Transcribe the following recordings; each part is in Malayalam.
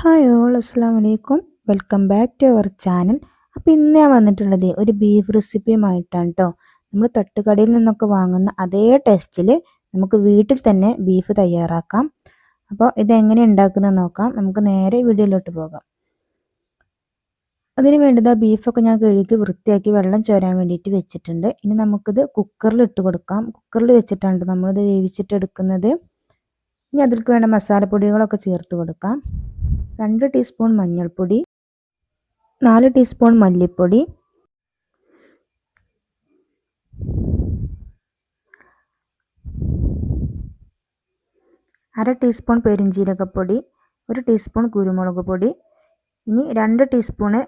ഹായ് ഓൾ അസ്സാം വലൈക്കും welcome back to our channel. അപ്പോൾ ഇന്ന് ഞാൻ വന്നിട്ടുള്ളത് ഒരു ബീഫ് റെസിപ്പിയുമായിട്ടാണ് കേട്ടോ. നമ്മൾ തട്ടുകടയിൽ നിന്നൊക്കെ വാങ്ങുന്ന അതേ ടേസ്റ്റിൽ നമുക്ക് വീട്ടിൽ തന്നെ ബീഫ് തയ്യാറാക്കാം. അപ്പോൾ ഇതെങ്ങനെ ഉണ്ടാക്കുന്നത് നോക്കാം. നമുക്ക് നേരെ വീഡിയോയിലോട്ട് പോകാം. അതിന് വേണ്ടത് ബീഫൊക്കെ ഞാൻ കഴുകി വൃത്തിയാക്കി വെള്ളം ചോരാൻ വേണ്ടിയിട്ട് വെച്ചിട്ടുണ്ട്. ഇനി നമുക്കിത് കുക്കറിൽ ഇട്ട് കൊടുക്കാം. കുക്കറിൽ വെച്ചിട്ടാണ് നമ്മളിത് വേവിച്ചിട്ട് എടുക്കുന്നത്. ഇനി അതിലേക്ക് വേണ്ട മസാലപ്പൊടികളൊക്കെ ചേർത്ത് കൊടുക്കാം. 2 ടീസ്പൂൺ മഞ്ഞൾപ്പൊടി, 4 ടീസ്പൂൺ മല്ലിപ്പൊടി, 1/2 ടീസ്പൂൺ പെരിഞ്ജീരകപ്പൊടി, 1 ടീസ്പൂൺ കുരുമുളക് പൊടി, ഇനി 2 ടീസ്പൂണ്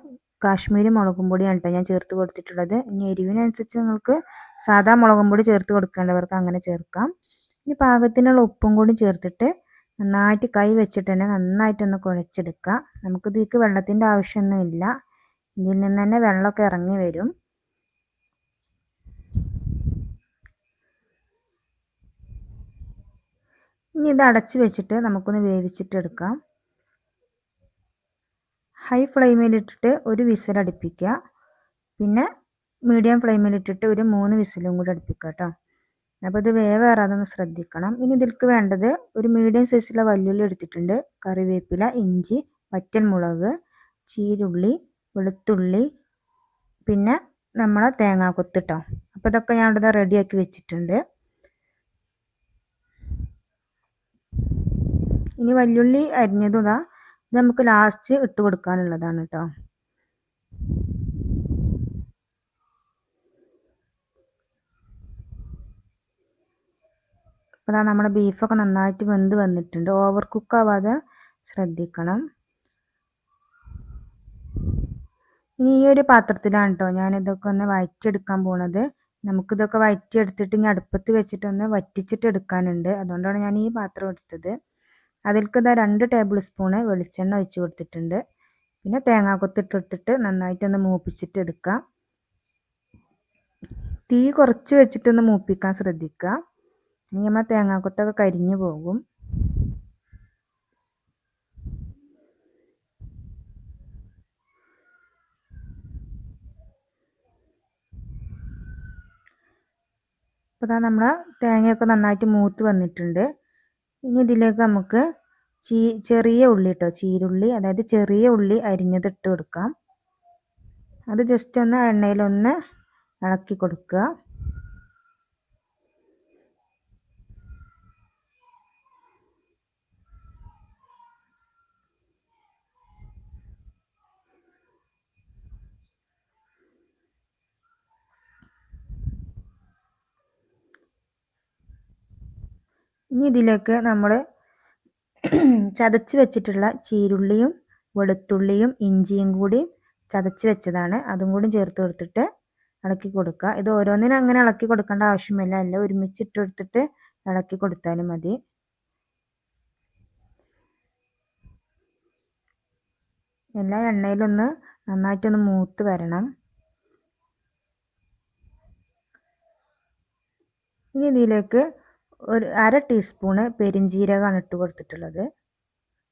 കാശ്മീരി മുളകും പൊടിയാണ് കേട്ടോ ഞാൻ ചേർത്ത് കൊടുത്തിട്ടുള്ളത്. ഇനി എരിവിനനുസരിച്ച് നിങ്ങൾക്ക് സാധാ മുളകും പൊടി ചേർത്ത് കൊടുക്കേണ്ടവർക്ക് അങ്ങനെ ചേർക്കാം. ഇനി പാകത്തിനുള്ള ഉപ്പും കൂടി ചേർത്തിട്ട് നന്നായിട്ട് കൈ വെച്ചിട്ട് തന്നെ നന്നായിട്ടൊന്ന് കുഴച്ചെടുക്കുക. നമുക്കിതിലേക്ക് വെള്ളത്തിൻ്റെ ആവശ്യമൊന്നുമില്ല, ഇതിൽ നിന്ന് തന്നെ വെള്ളമൊക്കെ ഇറങ്ങി വരും. ഇനി ഇത് അടച്ച് വെച്ചിട്ട് നമുക്കൊന്ന് വേവിച്ചിട്ടെടുക്കാം. ഹൈ ഫ്ലെയിമിലിട്ടിട്ട് ഒരു വിസിൽ അടുപ്പിക്കുക, പിന്നെ മീഡിയം ഫ്ലെയിമിലിട്ടിട്ട് ഒരു 3 വിസിലും കൂടി അടുപ്പിക്കുക കേട്ടോ. അപ്പോൾ ഇത് വേവേറാതൊന്ന് ശ്രദ്ധിക്കണം. ഇനി ഇതിലേക്ക് വേണ്ടത് ഒരു മീഡിയം സൈസിലുള്ള വല്യുള്ളി എടുത്തിട്ടുണ്ട്, കറിവേപ്പില, ഇഞ്ചി, വറ്റൽമുളക്, ചീരുള്ളി, വെളുത്തുള്ളി, പിന്നെ നമ്മളെ തേങ്ങാക്കൊത്ത് കേട്ടോ. അപ്പോൾ ഇതൊക്കെ ഞാൻ ഇവിടെ റെഡിയാക്കി വെച്ചിട്ടുണ്ട്. ഇനി വല്യുള്ളി അരിഞ്ഞതും ഇത് നമുക്ക് ലാസ്റ്റ് ഇട്ട് കൊടുക്കാനുള്ളതാണ് കേട്ടോ. അപ്പോൾ നമ്മുടെ ബീഫൊക്കെ നന്നായിട്ട് വെന്ത് വന്നിട്ടുണ്ട്. ഓവർ കുക്ക് ആവാതെ ശ്രദ്ധിക്കണം. ഇനി ഈ ഒരു പാത്രത്തിലാണ് കേട്ടോ ഞാനിതൊക്കെ ഒന്ന് വഴറ്റിയെടുക്കാൻ പോണത്. നമുക്കിതൊക്കെ വഴറ്റിയെടുത്തിട്ട് ഇനി അടുപ്പത്ത് വെച്ചിട്ടൊന്ന് വറ്റിച്ചിട്ട് എടുക്കാനുണ്ട്. അതുകൊണ്ടാണ് ഞാൻ ഈ പാത്രം എടുത്തത്. അതിലേക്ക് 2 ടേബിൾ സ്പൂണ് വെളിച്ചെണ്ണ ഒഴിച്ച് കൊടുത്തിട്ടുണ്ട്. പിന്നെ തേങ്ങാക്കൊത്തിട്ടിട്ട് നന്നായിട്ടൊന്ന് മൂപ്പിച്ചിട്ട് എടുക്കാം. തീ കുറച്ച് വെച്ചിട്ടൊന്ന് മൂപ്പിക്കാൻ ശ്രദ്ധിക്കുക, ഇനി നമ്മൾ തേങ്ങാക്കൊത്തൊക്കെ കരിഞ്ഞു പോകും. അപ്പോൾ നമ്മളെ തേങ്ങയൊക്കെ നന്നായിട്ട് മൂത്ത് വന്നിട്ടുണ്ട്. ഇനി ഇതിലേക്ക് നമുക്ക് ചെറിയ ഉള്ളി കേട്ടോ, ചീരുള്ളി, അതായത് ചെറിയ ഉള്ളി അരിഞ്ഞത് ഇട്ട് കൊടുക്കാം. അത് ജസ്റ്റ് ഒന്ന് എണ്ണയിലൊന്ന് ഇളക്കി കൊടുക്കുക. ഇനി ഇതിലേക്ക് നമ്മൾ ചതച്ച് വെച്ചിട്ടുള്ള ചീരുള്ളിയും വെളുത്തുള്ളിയും ഇഞ്ചിയും കൂടി ചതച്ച് വെച്ചതാണ്, അതും കൂടി ചേർത്ത് കൊടുത്തിട്ട് ഇളക്കി കൊടുക്കുക. ഇത് ഓരോന്നിനും അങ്ങനെ ഇളക്കി കൊടുക്കേണ്ട ആവശ്യമില്ല, എല്ലാം ഒരുമിച്ചിട്ട് എടുത്തിട്ട് ഇളക്കി കൊടുത്താലും മതി. എല്ലാ എണ്ണയിലൊന്ന് നന്നായിട്ടൊന്ന് മൂത്ത് വരണം. ഇനി ഇതിലേക്ക് ഒരു 1/2 ടീസ്പൂണ് പെരിഞ്ജീരകമാണ് ഇട്ട് കൊടുത്തിട്ടുള്ളത്.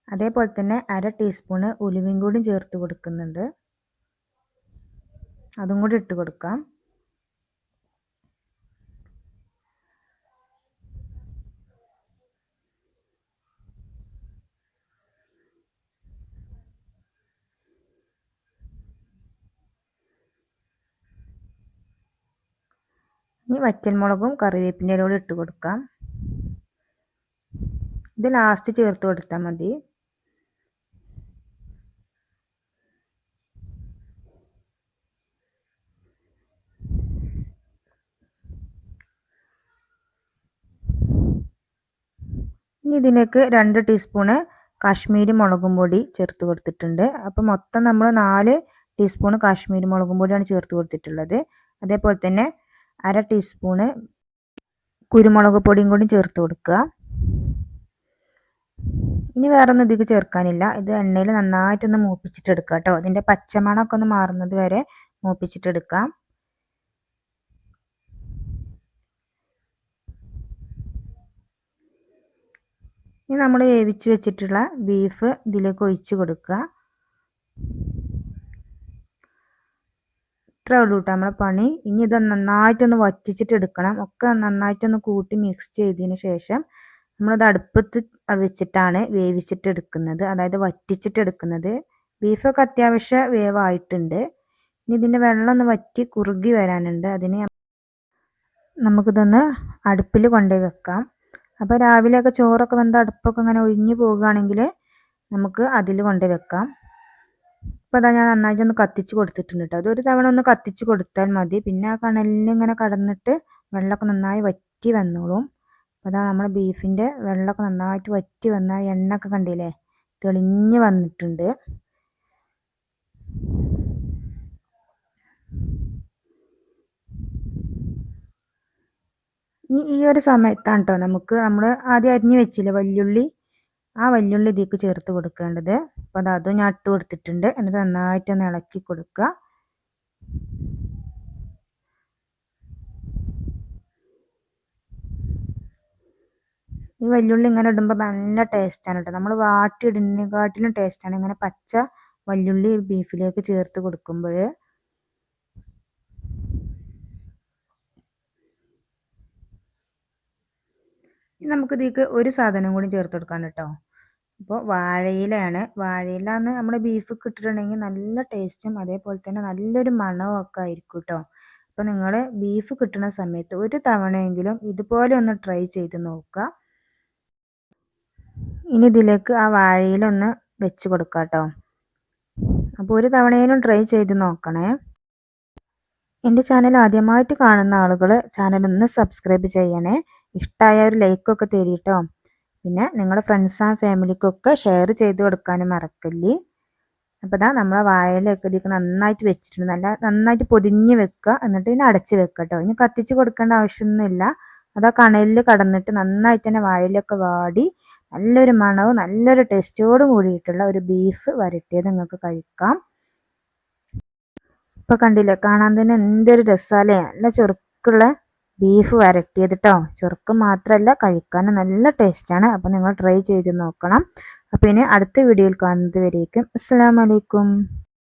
അതേപോലെ തന്നെ 1/2 ടീസ്പൂണ് ഉലുവയും കൂടി ചേർത്ത് കൊടുക്കുന്നുണ്ട്, അതും കൂടി ഇട്ട് കൊടുക്കാം. ഇനി വറ്റൽമുളകും കറിവേപ്പിൻ്റെ കൂടെ ഇട്ട് കൊടുക്കാം. ഇത് ലാസ്റ്റ് ചേർത്ത് കൊടുത്താൽ മതി. ഇനി ഇതിലേക്ക് 2 ടീസ്പൂണ് കാശ്മീരി മുളകും പൊടി ചേർത്ത് കൊടുത്തിട്ടുണ്ട്. അപ്പോൾ മൊത്തം നമ്മൾ 4 ടീസ്പൂണ് കാശ്മീരി മുളകും പൊടിയാണ് ചേർത്ത് കൊടുത്തിട്ടുള്ളത്. അതേപോലെ തന്നെ 1/2 ടീസ്പൂണ് കുരുമുളക് പൊടിയും കൂടി ചേർത്ത് കൊടുക്കുക. ഇനി വേറെ ഒന്നും ഇതിലേക്ക് ചേർക്കാനില്ല. ഇത് എണ്ണയിൽ നന്നായിട്ടൊന്ന് മൂപ്പിച്ചിട്ടെടുക്കുക കേട്ടോ. ഇതിൻ്റെ പച്ചമണമൊക്കെ ഒന്ന് മാറുന്നത് വരെ മൂപ്പിച്ചിട്ടെടുക്കാം. ഇനി നമ്മൾ വേവിച്ച് വെച്ചിട്ടുള്ള ബീഫ് ഇതിലേക്ക് ഒഴിച്ച് കൊടുക്കുക. ഇത്രേ ഉള്ളൂ കേട്ടോ നമ്മളെ പണി. ഇനി ഇത് നന്നായിട്ടൊന്ന് വറ്റിച്ചിട്ട് എടുക്കണം. ഒക്കെ നന്നായിട്ടൊന്ന് കൂട്ടി മിക്സ് ചെയ്തതിന് ശേഷം നമ്മളത് അടുപ്പത്ത് വെച്ചിട്ടാണ് വേവിച്ചിട്ട് എടുക്കുന്നത്, അതായത് വറ്റിച്ചിട്ട് എടുക്കുന്നത്. ബീഫൊക്കെ അത്യാവശ്യം വേവായിട്ടുണ്ട്. ഇനി ഇതിൻ്റെ വെള്ളം ഒന്ന് വറ്റി കുറുകി വരാനുണ്ട്. അതിന് നമുക്കിതൊന്ന് അടുപ്പിൽ കൊണ്ടുപോയി വെക്കാം. അപ്പോൾ രാവിലെയൊക്കെ ചോറൊക്കെ വെന്ത അടുപ്പൊക്കെ ഇങ്ങനെ ഒഴിഞ്ഞു പോകുകയാണെങ്കിൽ നമുക്ക് അതിൽ കൊണ്ടുപോയി വെക്കാം. അപ്പോൾ അതാ ഞാൻ നന്നായിട്ടൊന്ന് കത്തിച്ച് കൊടുത്തിട്ടുണ്ട് കേട്ടോ. അതൊരു തവണ ഒന്ന് കത്തിച്ച് കൊടുത്താൽ മതി. പിന്നെ ആ കണലിൽ ഇങ്ങനെ കടന്നിട്ട് വെള്ളമൊക്കെ നന്നായി വറ്റി വന്നോളും. അപ്പോൾ അതാ നമ്മുടെ ബീഫിൻ്റെ വെള്ളമൊക്കെ നന്നായിട്ട് വറ്റി വന്ന എണ്ണയൊക്കെ കണ്ടില്ലേ, തെളിഞ്ഞ് വന്നിട്ടുണ്ട്. ഈ ഒരു സമയത്താണ് കേട്ടോ നമുക്ക് നമ്മൾ ആദ്യം അരിഞ്ഞ് വെച്ചില്ലേ വല്യുള്ളി, ആ വല്യുള്ളി ഇതിലേക്ക് ചേർത്ത് കൊടുക്കേണ്ടത്. അപ്പോൾ അതും ഞാൻ ഇട്ട് കൊടുത്തിട്ടുണ്ട്. എന്നിട്ട് നന്നായിട്ടൊന്ന് ഇളക്കി കൊടുക്കുക. ഈ വല്യുള്ളി ഇങ്ങനെ ഇടുമ്പോൾ നല്ല ടേസ്റ്റാണ് കേട്ടോ. നമ്മൾ വാട്ടി ഇടുന്നതിനെക്കാട്ടിലും ടേസ്റ്റാണ് ഇങ്ങനെ പച്ച വല്യുള്ളി ബീഫിലേക്ക് ചേർത്ത് കൊടുക്കുമ്പോൾ. നമുക്ക് ഇതിലേക്ക് ഒരു സാധനം കൂടി ചേർത്ത് കൊടുക്കാൻ കേട്ടോ. അപ്പോൾ വാഴയിലയാണ്. വാഴയില എന്ന് നമ്മുടെ ബീഫ് കിട്ടിയിട്ടുണ്ടെങ്കിൽ നല്ല ടേസ്റ്റും അതേപോലെ തന്നെ നല്ലൊരു മണവും ഒക്കെ ആയിരിക്കും കേട്ടോ. അപ്പോൾ നിങ്ങൾ ബീഫ് കിട്ടുന്ന സമയത്ത് ഒരു തവണയെങ്കിലും ഇതുപോലെ ഒന്ന് ട്രൈ ചെയ്ത് നോക്കുക. ഇനി ഇതിലേക്ക് ആ വാഴയില ഒന്ന് വെച്ച് കൊടുക്കാം കേട്ടോ. അപ്പോൾ ഒരു തവണയേലും ട്രൈ ചെയ്ത് നോക്കണേ. എൻ്റെ ചാനൽ ആദ്യമായിട്ട് കാണുന്ന ആളുകൾ ചാനൽ ഒന്ന് സബ്സ്ക്രൈബ് ചെയ്യണേ. ഇഷ്ടമായ ഒരു ലൈക്കൊക്കെ തരീട്ടോ. പിന്നെ നിങ്ങളുടെ ഫ്രണ്ട്സ് ആൻഡ് ഫാമിലിക്കൊക്കെ ഷെയർ ചെയ്ത് കൊടുക്കാനും മറക്കല്ലേ. അപ്പോൾ ഇതാ നമ്മളെ വാഴയിലൊക്കെ ഇതിലേക്ക് നന്നായിട്ട് വെച്ചിട്ടുണ്ട്. നന്നായിട്ട് പൊതിഞ്ഞ് വെക്കുക. എന്നിട്ട് ഇതിനെ അടച്ച് വെക്കുക കേട്ടോ. ഇനി കത്തിച്ച് കൊടുക്കേണ്ട ആവശ്യമൊന്നുമില്ല. അതാ കണലിൽ കടന്നിട്ട് നന്നായിട്ട് തന്നെ വാഴയിലൊക്കെ വാടി നല്ലൊരു മണവും നല്ലൊരു ടേസ്റ്റോടും കൂടിയിട്ടുള്ള ഒരു ബീഫ് വരട്ടിയത് നിങ്ങൾക്ക് കഴിക്കാം. ഇപ്പോൾ കണ്ടില്ലേ, കാണാൻ തന്നെ എന്തൊരു രസാലേ. നല്ല ചുറുക്കുള്ള ബീഫ് വരട്ടിയത് കേട്ടോ. ചുറുക്ക് മാത്രമല്ല കഴിക്കാനും നല്ല ടേസ്റ്റാണ്. അപ്പോൾ നിങ്ങൾ ട്രൈ ചെയ്ത് നോക്കണം. അപ്പോൾ ഇനി അടുത്ത വീഡിയോയിൽ കാണുന്നത് വരേക്കും അസ്സലാമു അലൈക്കും.